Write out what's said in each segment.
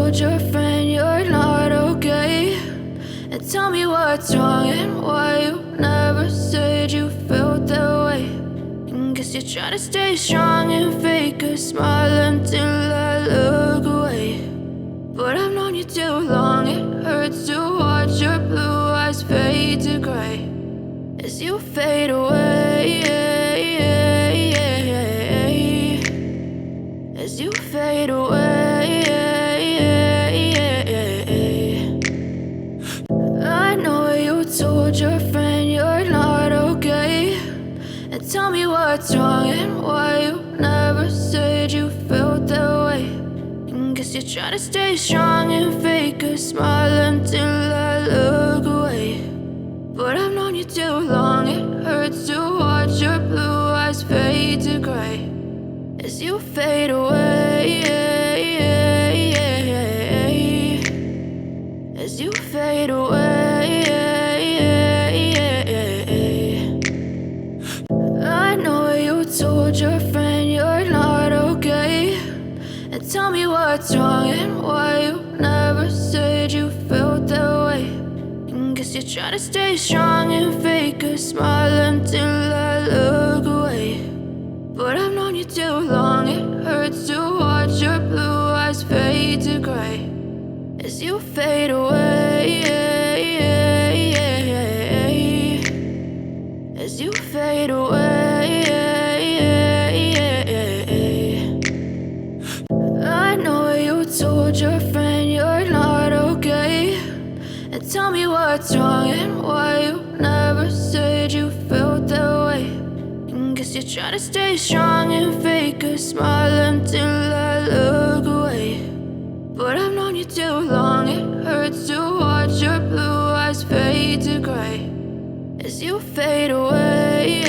told your friend you're not okay, and tell me what's wrong and why you never said you felt that way. And guess you're trying to stay strong and fake a smile until I look away. But I've known you too long, it hurts to watch your blue eyes fade to gray as you fade away, as you fade away. I know you told your friend you're not okay, and tell me what's wrong and why you never said you felt that way. And guess you're trying to stay strong and fake a smile until I look away. But I've known you too long, it hurts to watch your blue eyes fade to gray as you fade away, as you fade away. I know you told your friend you're not okay, and tell me what's wrong and why you never said you felt that way. And guess you're trying to stay strong and fake a smile until I look away. But I've known you too long, it hurts to watch your blue eyes fade to gray as you fade away, as you fade away. I know you told your friend you're not okay, and tell me what's wrong and why you never said you felt that way. And guess you're trying to stay strong and fake a smile until I look away. But I've known you too long, it hurts to watch your blue eyes fade to gray as you fade away,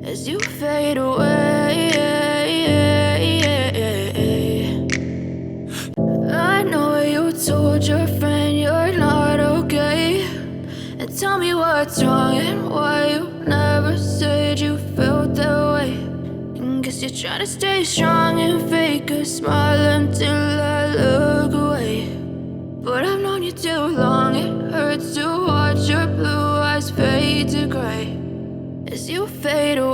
as you fade away. I know you told your friend you're not okay, and tell me what's wrong and why you never said you felt that way. And guess you're trying to stay strong and fake a smile until I look away. But I've known you too long, it hurts to watch your blue eyes fade to gray as you fade away.